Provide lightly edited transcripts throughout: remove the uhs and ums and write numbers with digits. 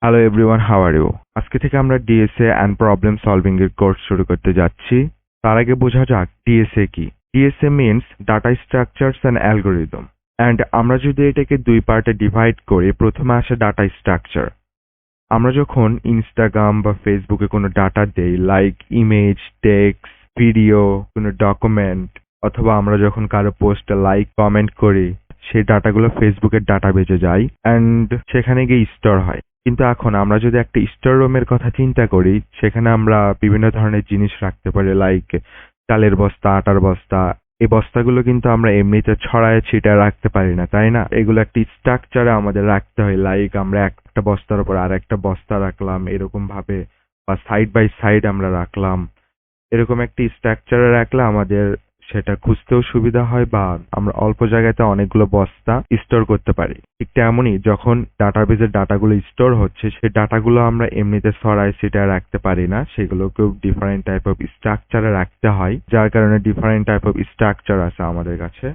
Hello everyone, how are you? আজকে থেকে আমরা ডিএসএ অ্যান্ড প্রবলেম সলভিং এর কোর্স শুরু করতে যাচ্ছি। তার আগে বোঝা যাক ডিএসএ কি। DSA means data structures and algorithm. And আমরা যদি এটাকে দুই পার্টে ডিভাইড করি, প্রথমে আসে ডাটা স্ট্রাকচার। আমরা যখন ইনস্টাগ্রাম বা ফেসবুকে কোনো ডাটা দেই, লাইক ইমেজ, টেক্সট, ভিডিও, কোনো ডকুমেন্ট, অথবা আমরা যখন কারো পোস্টে লাইক কমেন্ট করি, সেই ডাটাগুলো ফেসবুকের ডাটাবেজে যায় অ্যান্ড সেখানে গিয়ে স্টোর হয়। কিন্তু এখন আমরা যদি একটা স্টোর রুমের কথা চিন্তা করি, সেখানে আমরা বিভিন্ন ধরনের জিনিস রাখতে পারি, লাইক চালের বস্তা, আটার বস্তা। এই বস্তাগুলো কিন্তু আমরা এমনিতে ছড়ায় ছিটায় রাখতে পারি না, তাই না? এগুলো একটা স্ট্রাকচারে আমাদের রাখতে হয়, লাইক আমরা একটা বস্তার উপর আর একটা বস্তা রাখলাম এরকম ভাবে, বা সাইড বাই সাইড আমরা রাখলাম। এরকম একটি স্ট্রাকচারে রাখলে আমাদের সেটা খুঁজতেও সুবিধা হয়, বা আমরা অল্প জায়গাতে অনেকগুলো বস্তা স্টোর করতে পারি। ঠিক তেমনই যখন ডাটাবেজের ডাটাগুলো স্টোর হচ্ছে, সেই ডাটাগুলো আমরা এমনিতে ছড়ায় ছিটায় রাখতে পারি না, সেগুলোকেও ডিফারেন্ট টাইপ অফ স্ট্রাকচারে রাখতে হয়, যার কারণে ডিফারেন্ট টাইপ অফ স্ট্রাকচার আছে আমাদের কাছে।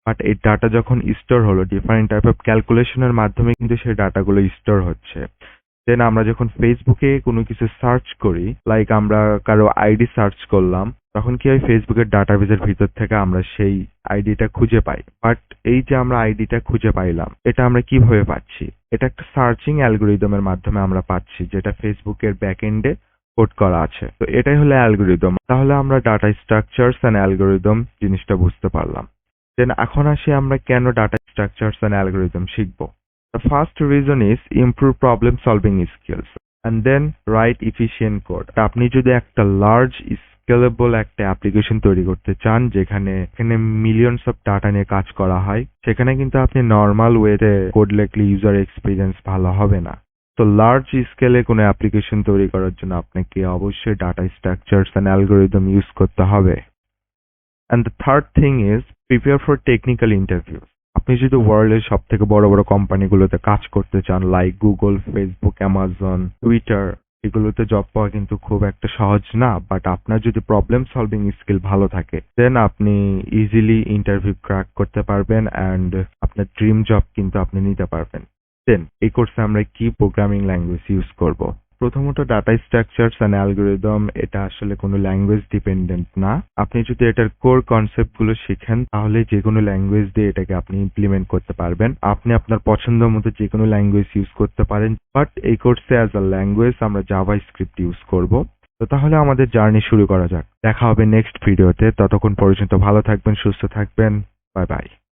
বাট এই ডাটা যখন স্টোর হলো, ডিফারেন্ট টাইপ অফ ক্যালকুলেশনের মাধ্যমে কিন্তু সেই ডাটাগুলো স্টোর হচ্ছে। দেন আমরা যখন ফেসবুকে কোনো কিছু সার্চ করি, লাইক আমরা কারো আইডি সার্চ করলাম, তখন কি হয়, ফেসবুকের ডাটাবেজের ভিতর থেকে আমরা সেই আইডিটা খুঁজে পাই। বাট এই যে আমরা আইডিটা খুঁজে পাইলাম, এটা আমরা কিভাবে পাচ্ছি? এটা একটা সার্চিং অ্যালগোরিদমের মাধ্যমে আমরা পাচ্ছি, যেটা ফেসবুকের ব্যাকএন্ডে কোড করা আছে। তো এটাই হলো অ্যালগোরিদম। তাহলে আমরা ডাটা স্ট্রাকচারস অ্যান্ড অ্যালগোরিদম জিনিসটা বুঝতে পারলাম। দেন এখন আসি আমরা কেন ডাটা স্ট্রাকচারস অ্যান্ড অ্যালগোরিদম শিখবো। The first reason is improve problem solving skills and then write efficient code. আপনি যদি একটা লার্জ স্কেলেবল একটা অ্যাপ্লিকেশন তৈরি করতে চান, যেখানে মিলিয়নস অফ ডাটা নিয়ে কাজ করা হয়, সেখানে কিন্তু আপনি নর্মাল ওয়েতে কোড লিখলে ইউজার এক্সপিরিয়েন্স ভালো হবে না। তো লার্জ স্কেলে কোনো অ্যাপ্লিকেশন তৈরি করার জন্য আপনাকে অবশ্যই data structures and algorithm use করতে হবে। And the third thing is prepare for technical interviews. আপনি যদি ওয়ার্ল্ডের সব থেকে বড় বড় কোম্পানিগুলোতে কাজ করতে চান, like Google, Facebook, Amazon, Twitter, এগুলোতে জব পাওয়া কিন্তু খুব একটা সহজ না। বাট আপনার যদি প্রবলেম সলভিং স্কিল ভালো থাকে, দেন আপনি ইজিলি ইন্টারভিউ ক্র্যাক করতে পারবেন অ্যান্ড আপনার ড্রিম জব কিন্তু আপনি নিতে পারবেন। দেন এই কোর্সে আমরা কি প্রোগ্রামিং ল্যাঙ্গুয়েজ ইউজ করব? প্রথমত ডাটা স্ট্রাকচারস অ্যান্ড অ্যালগোরিদম, এটা আসলে কোনো ল্যাঙ্গুয়েজ ডিপেন্ডেন্ট না। আপনি যদি এটার কোর কনসেপ্ট গুলো শিখেন, তাহলে যে কোনো ল্যাঙ্গুয়েজ দিয়ে এটাকে আপনি ইমপ্লিমেন্ট করতে পারবেন। আপনি আপনার পছন্দ মতো যে কোনো ল্যাঙ্গুয়েজ ইউজ করতে পারেন। বাট এই কোর্সে অ্যাজ আ ল্যাঙ্গুয়েজ আমরা জাভাস্ক্রিপ্ট ইউজ করব। তো তাহলে আমাদের জার্নি শুরু করা যাক। দেখা হবে নেক্সট ভিডিওতে। ততক্ষণ পর্যন্ত ভালো থাকবেন, সুস্থ থাকবেন। Bye bye.